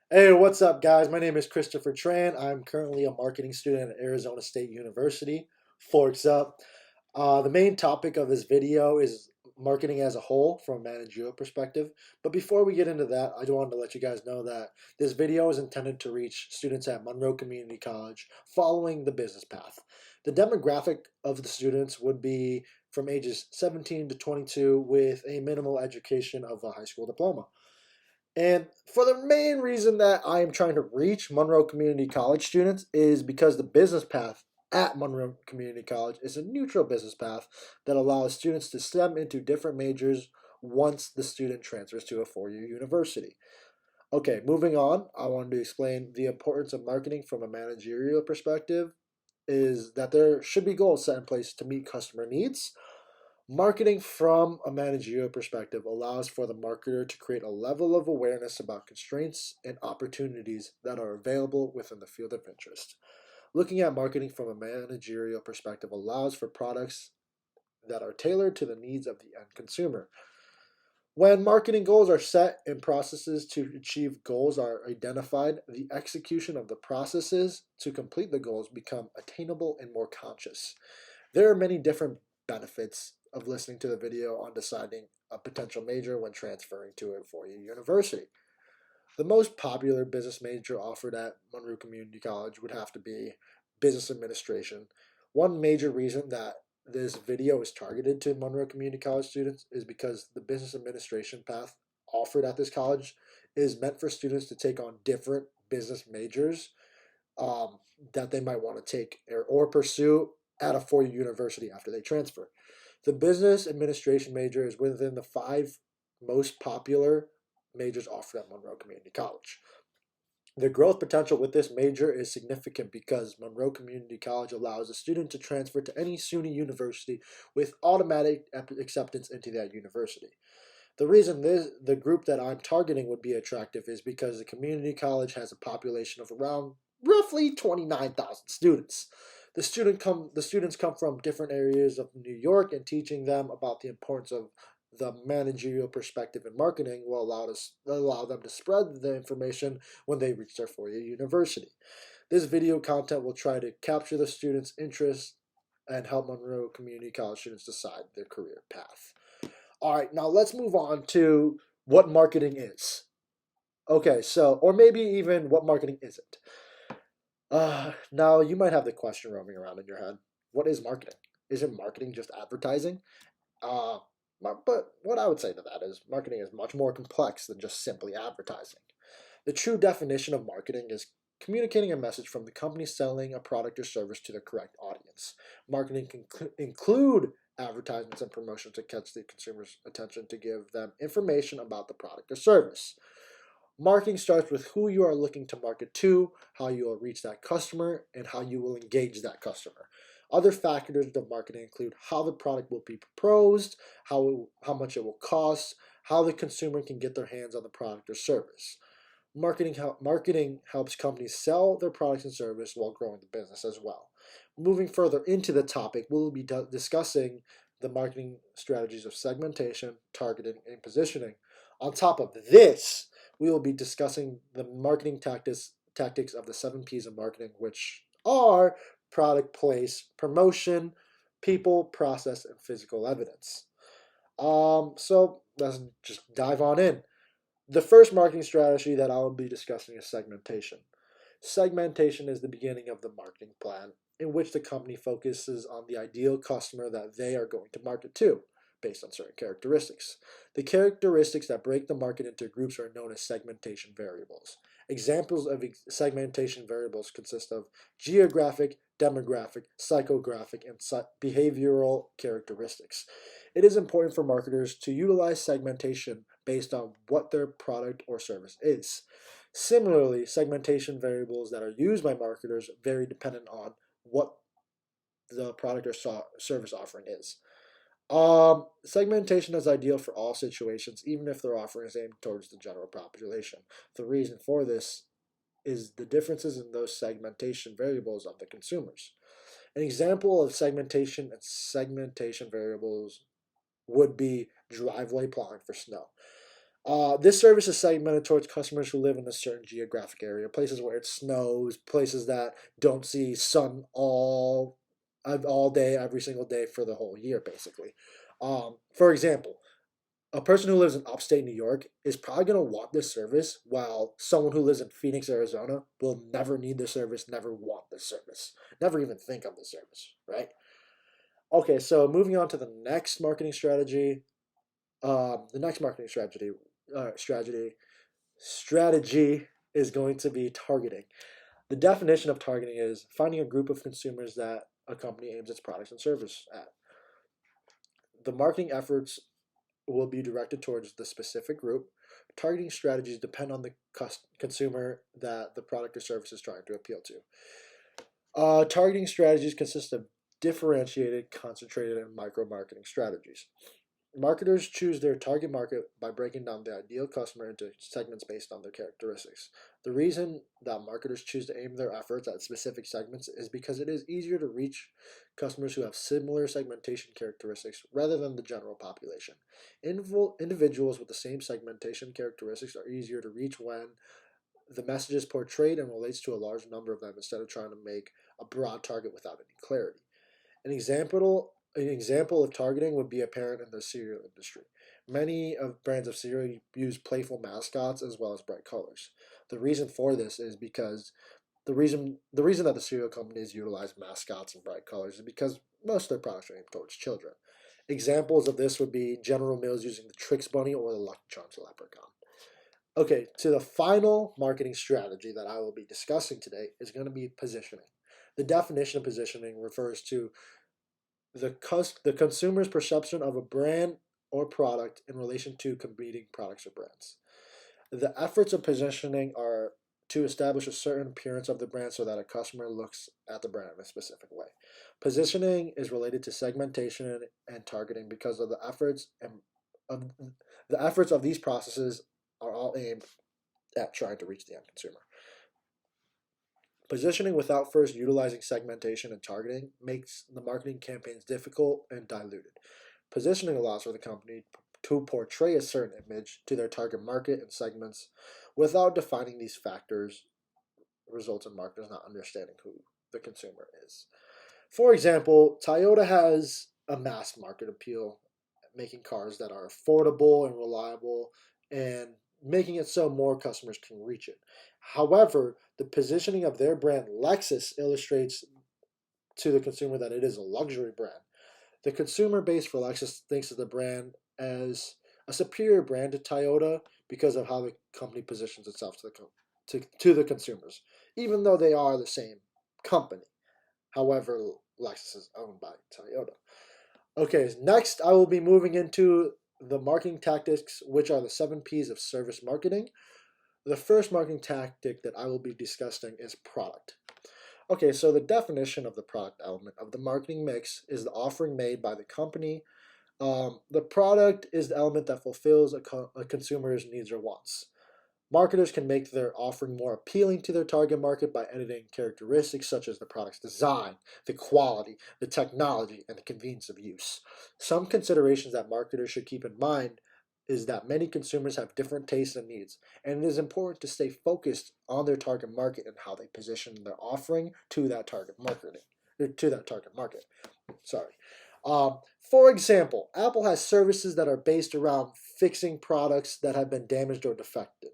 Hey, what's up, guys? My name is Christopher Tran. I'm currently a marketing student at Arizona State University. Forks up. The main topic of this video is marketing as a whole from a managerial perspective. But before we get into that, I just wanted to let you guys know that this video is intended to reach students at Monroe Community College following the business path. The demographic of the students would be from ages 17 to 22 with a minimal education of a high school diploma. And for the main reason that I am trying to reach Monroe Community College students is because the business path at Monroe Community College is a neutral business path that allows students to STEM into different majors once the student transfers to a four-year university. Okay, moving on, I wanted to explain the importance of marketing from a managerial perspective is that there should be goals set in place to meet customer needs. Marketing from a managerial perspective allows for the marketer to create a level of awareness about constraints and opportunities that are available within the field of interest. Looking at marketing from a managerial perspective allows for products that are tailored to the needs of the end consumer. When marketing goals are set and processes to achieve goals are identified, the execution of the processes to complete the goals become attainable and more conscious. There are many different benefits of listening to the video on deciding a potential major when transferring to a four-year university. The most popular business major offered at Monroe Community College would have to be business administration. One major reason that this video is targeted to Monroe Community College students is because the business administration path offered at this college is meant for students to take on different business majors that they might want to take or pursue at a four-year university after they transfer. The business administration major is within the five most popular majors offered at Monroe Community College. The growth potential with this major is significant because Monroe Community College allows a student to transfer to any SUNY university with automatic acceptance into that university. The reason the group that I'm targeting would be attractive is because the community college has a population of around roughly 29,000 students. The students come from different areas of New York, and teaching them about the importance of the managerial perspective in marketing will allow them to spread the information when they reach their four-year university. This video content will try to capture the students' interest and help Monroe Community College students decide their career path. All right, now let's move on to what marketing is. Okay, so, or maybe even what marketing isn't. Now, you might have the question roaming around in your head. What is marketing? Isn't marketing just advertising? Uh, but what I would say to that is marketing is much more complex than just simply advertising. The true definition of marketing is communicating a message from the company selling a product or service to the correct audience. Marketing can include advertisements and promotions to catch the consumer's attention to give them information about the product or service. Marketing starts with who you are looking to market to, how you will reach that customer, and how you will engage that customer. Other factors of marketing include how the product will be proposed, how much it will cost, how the consumer can get their hands on the product or service. Marketing helps companies sell their products and service while growing the business as well. Moving further into the topic, we'll be discussing the marketing strategies of segmentation, targeting, and positioning. On top of this, we will be discussing the marketing tactics of the 7 P's of marketing, which are product, place, promotion, people, process, and physical evidence. So let's just dive on in. The first marketing strategy that I will be discussing is segmentation. Segmentation is the beginning of the marketing plan in which the company focuses on the ideal customer that they are going to market to based on certain characteristics. The characteristics that break the market into groups are known as segmentation variables. Examples of segmentation variables consist of geographic, demographic, psychographic, and behavioral characteristics. It is important for marketers to utilize segmentation based on what their product or service is. Similarly, segmentation variables that are used by marketers vary dependent on what the product or service offering is. Segmentation is ideal for all situations, even if their offering is aimed towards the general population. The reason for this is the differences in those segmentation variables of the consumers. An example of segmentation variables would be driveway plowing for snow. This service is segmented towards customers who live in a certain geographic area, places where it snows, places that don't see sun all day, every single day for the whole year, basically. For example, a person who lives in upstate New York is probably going to want this service, while someone who lives in Phoenix, Arizona will never need this service, never want this service, never even think of this service, right? Okay, so moving on to the next marketing strategy. The next marketing strategy is going to be targeting. The definition of targeting is finding a group of consumers that a company aims its products and service at. The marketing efforts will be directed towards the specific group. Targeting strategies depend on the consumer that the product or service is trying to appeal to. Targeting strategies consist of differentiated, concentrated, and micro marketing strategies. Marketers choose their target market by breaking down the ideal customer into segments based on their characteristics. The reason that marketers choose to aim their efforts at specific segments is because it is easier to reach customers who have similar segmentation characteristics rather than the general population. Individuals with the same segmentation characteristics are easier to reach when the message is portrayed and relates to a large number of them instead of trying to make a broad target without any clarity. An example of targeting would be apparent in the cereal industry. Many of brands of cereal use playful mascots as well as bright colors. The reason for this is because the reason that the cereal companies utilize mascots and bright colors is because most of their products are aimed towards children. Examples of this would be General Mills using the Trix Bunny or the Lucky Charms leprechaun. Okay, to the final marketing strategy that I will be discussing today is going to be positioning. The definition of positioning refers to the consumer's perception of a brand or product in relation to competing products or brands. The efforts of positioning are to establish a certain appearance of the brand so that a customer looks at the brand in a specific way. Positioning is related to segmentation and targeting because of of the efforts of these processes are all aimed at trying to reach the end consumer. Positioning without first utilizing segmentation and targeting makes the marketing campaigns difficult and diluted. Positioning allows for the company to portray a certain image to their target market and segments without defining these factors, results in marketers not understanding who the consumer is. For example, Toyota has a mass market appeal, making cars that are affordable and reliable and making it so more customers can reach it. However, the positioning of their brand Lexus illustrates to the consumer that it is a luxury brand. The consumer base for Lexus thinks of the brand as a superior brand to Toyota because of how the company positions itself to the consumers, even though they are the same company. However, Lexus is owned by Toyota. Okay, next I will be moving into the marketing tactics, which are the 7 P's of service marketing. The first marketing tactic that I will be discussing is product. Okay, so the definition of the product element of the marketing mix is the offering made by the company. The product is the element that fulfills a consumer's needs or wants. Marketers can make their offering more appealing to their target market by editing characteristics such as the product's design, the quality, the technology, and the convenience of use. Some considerations that marketers should keep in mind is that many consumers have different tastes and needs, and it is important to stay focused on their target market and how they position their offering to that target market. Sorry. For example, Apple has services that are based around fixing products that have been damaged or defective.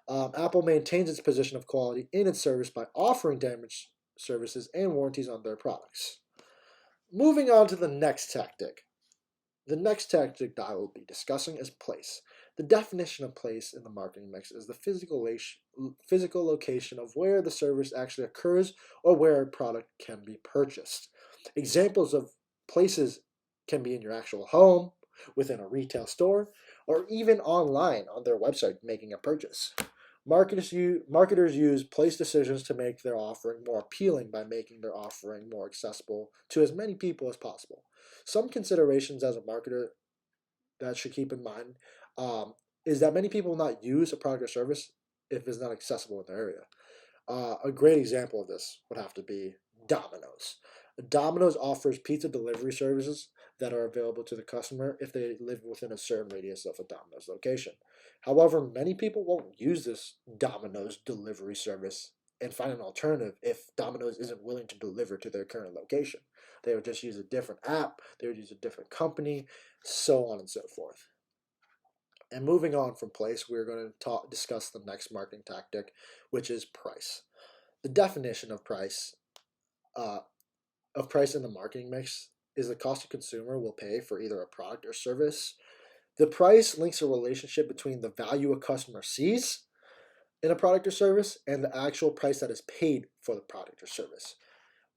Apple maintains its position of quality in its service by offering damage services and warranties on their products. Moving on to the next tactic. The next tactic that I will be discussing is place. The definition of place in the marketing mix is the physical location of where the service actually occurs or where a product can be purchased. Examples of places can be in your actual home, within a retail store, or even online on their website making a purchase. Marketers use place decisions to make their offering more appealing by making their offering more accessible to as many people as possible. Some considerations as a marketer that should keep in mind is that many people will not use a product or service if it's not accessible in their area. A great example of this would have to be Domino's. Domino's offers pizza delivery services, that are available to the customer if they live within a certain radius of a Domino's location. However, many people won't use this Domino's delivery service and find an alternative if Domino's isn't willing to deliver to their current location. They would just use a different app, they would use a different company, so on and so forth. And moving on from place, we're going to discuss the next marketing tactic, which is price. The definition uh, of price in the marketing mix is the cost a consumer will pay for either a product or service. The price links a relationship between the value a customer sees in a product or service and the actual price that is paid for the product or service.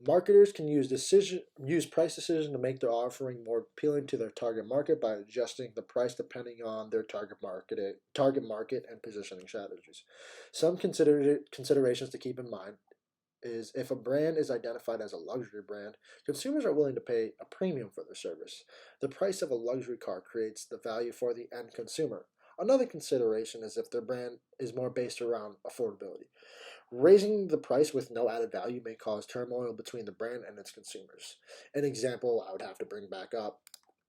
Marketers can use price decision to make their offering more appealing to their target market by adjusting the price depending on their target market and positioning strategies. Some considerations to keep in mind is if a brand is identified as a luxury brand, consumers are willing to pay a premium for their service. The price of a luxury car creates the value for the end consumer. Another consideration is if their brand is more based around affordability. Raising the price with no added value may cause turmoil between the brand and its consumers. An example I would have to bring back up,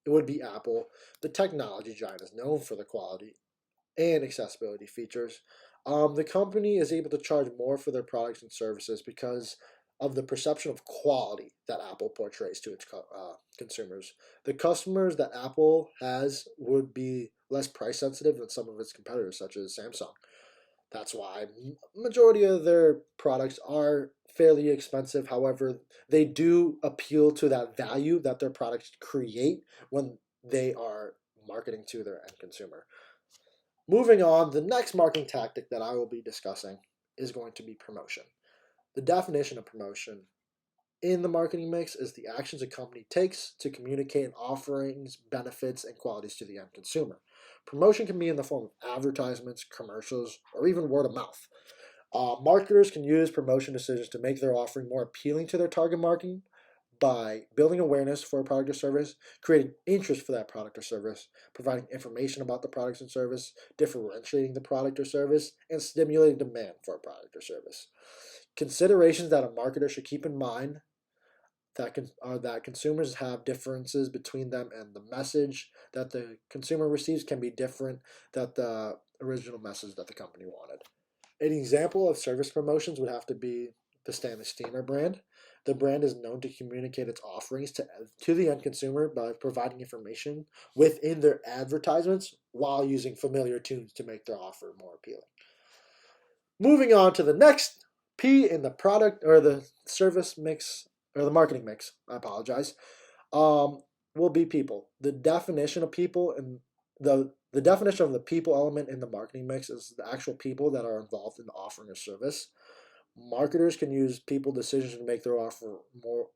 it would be Apple. The technology giant is known for the quality and accessibility features. The company is able to charge more for their products and services because of the perception of quality that Apple portrays to its consumers. The customers that Apple has would be less price sensitive than some of its competitors, such as Samsung. That's why majority of their products are fairly expensive. However, they do appeal to that value that their products create when they are marketing to their end consumer. Moving on, the next marketing tactic that I will be discussing is going to be promotion. The definition of promotion in the marketing mix is the actions a company takes to communicate offerings, benefits, and qualities to the end consumer. Promotion can be in the form of advertisements, commercials, or even word of mouth. Marketers can use promotion decisions to make their offering more appealing to their target market by building awareness for a product or service, creating interest for that product or service, providing information about the products and service, differentiating the product or service, and stimulating demand for a product or service. Considerations that a marketer should keep in mind are that consumers have differences between them and the message that the consumer receives can be different than the original message that the company wanted. An example of service promotions would have to be the Stanley Steamer brand. The brand is known to communicate its offerings to the end consumer by providing information within their advertisements while using familiar tunes to make their offer more appealing. Moving on to the next P in the product or the service mix or the marketing mix, I apologize, will be people. The definition of people and the definition of the people element in the marketing mix is the actual people that are involved in offering a service. Marketers can use people decisions to make their offer more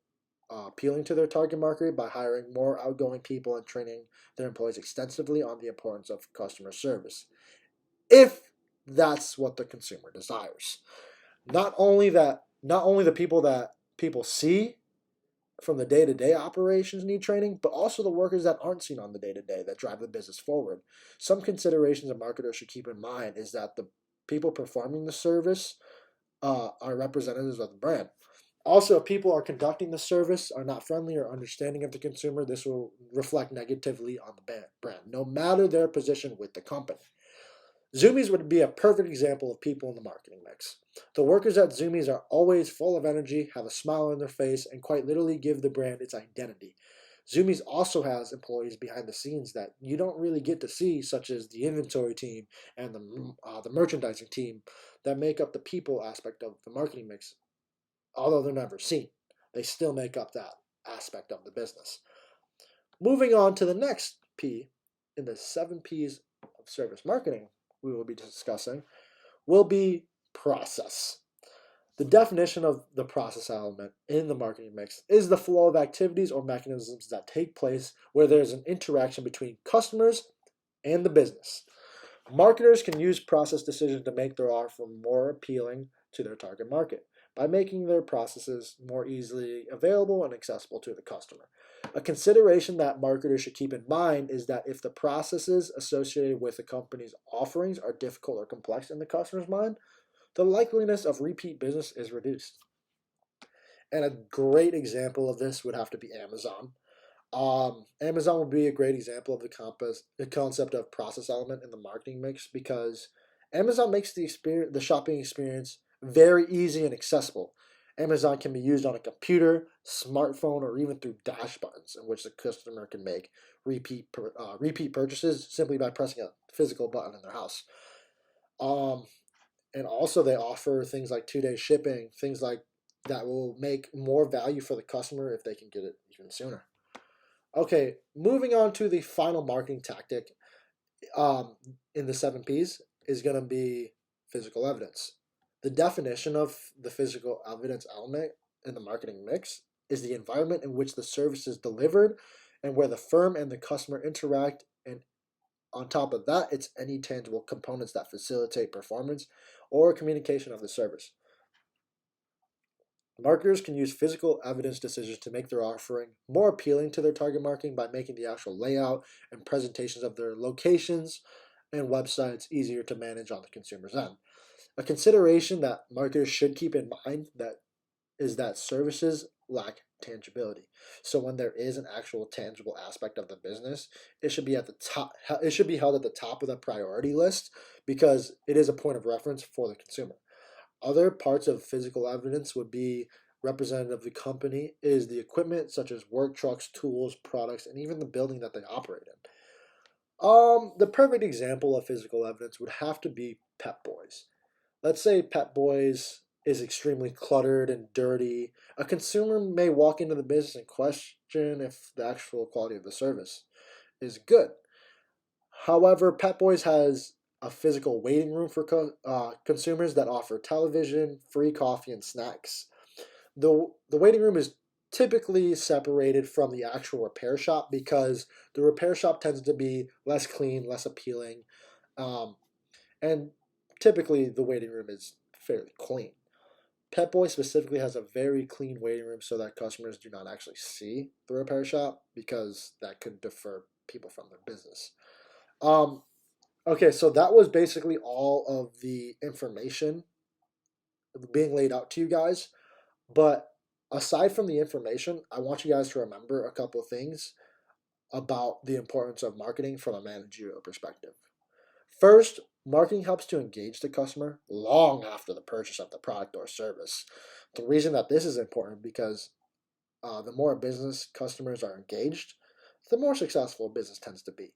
appealing to their target market by hiring more outgoing people and training their employees extensively on the importance of customer service, if that's what the consumer desires. Not only the people that people see from the day-to-day operations need training, but also the workers that aren't seen on the day-to-day that drive the business forward. Some considerations a marketer should keep in mind is that the people performing the service are representatives of the brand. Also, if people are conducting the service are not friendly or understanding of the consumer, this will reflect negatively on the brand, no matter their position with the company. Zoomies would be a perfect example of people in the marketing mix. The workers at Zoomies are always full of energy, have a smile on their face, and quite literally give the brand its identity. Zoomies also has employees behind the scenes that you don't really get to see, such as the inventory team and the merchandising team that make up the people aspect of the marketing mix. Although they're never seen, they still make up that aspect of the business. Moving on to the next P in the 7 P's of service marketing we will be discussing will be process. The definition of the process element in the marketing mix is the flow of activities or mechanisms that take place where there's an interaction between customers and the business. Marketers can use process decisions to make their offer more appealing to their target market by making their processes more easily available and accessible to the customer. A consideration that marketers should keep in mind is that if the processes associated with the company's offerings are difficult or complex in the customer's mind, the likeliness of repeat business is reduced. And a great example of this would have to be Amazon. Amazon would be a great example of the concept of process element in the marketing mix, because Amazon makes the shopping experience very easy and accessible. Amazon can be used on a computer, smartphone, or even through dash buttons, in which the customer can make repeat purchases simply by pressing a physical button in their house. Um, and also they offer things like 2 day shipping, things like that will make more value for the customer if they can get it even sooner. Okay, moving on to the final marketing tactic um, in the 7Ps is going to be physical evidence. The definition of the physical evidence element in the marketing mix is the environment in which the service is delivered and where the firm and the customer interact. And on top of that, it's any tangible components that facilitate performance or communication of the service. Marketers can use physical evidence decisions to make their offering more appealing to their target marketing by making the actual layout and presentations of their locations and websites easier to manage on the consumer's end. A consideration that marketers should keep in mind that is that services lack tangibility. So when there is an actual tangible aspect of the business, it should be at the top. It should be held at the top of the priority list because it is a point of reference for the consumer. Other parts of physical evidence would be representative of the company is the equipment such as work trucks, tools, products, and even the building that they operate in. The perfect example of physical evidence would have to be Pep Boys. Let's say Pep Boys is extremely cluttered and dirty. A consumer may walk into the business and question if the actual quality of the service is good. However, Pep Boys has a physical waiting room for consumers that offer television, free coffee, and snacks. The waiting room is typically separated from the actual repair shop because the repair shop tends to be less clean, less appealing, um, and typically the waiting room is fairly clean. Pet Boy specifically has a very clean waiting room so that customers do not actually see the repair shop because that could defer people from their business. Um, okay, so that was basically all of the information being laid out to you guys. But aside from the information, I want you guys to remember a couple of things about the importance of marketing from a managerial perspective. First, marketing helps to engage the customer long after the purchase of the product or service. The reason that this is important because the more business customers are engaged, the more successful a business tends to be.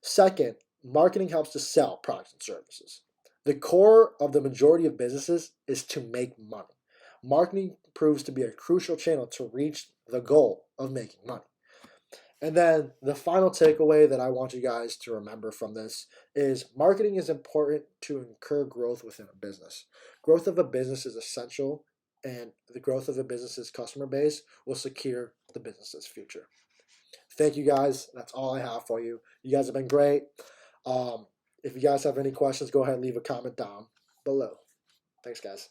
Second, marketing helps to sell products and services. The core of the majority of businesses is to make money. Marketing proves to be a crucial channel to reach the goal of making money. And then the final takeaway that I want you guys to remember from this is marketing is important to incur growth within a business. Growth of a business is essential, and the growth of a business's customer base will secure the business's future. Thank you guys. That's all I have for you. You guys have been great. If you guys have any questions, go ahead and leave a comment down below. Thanks, guys.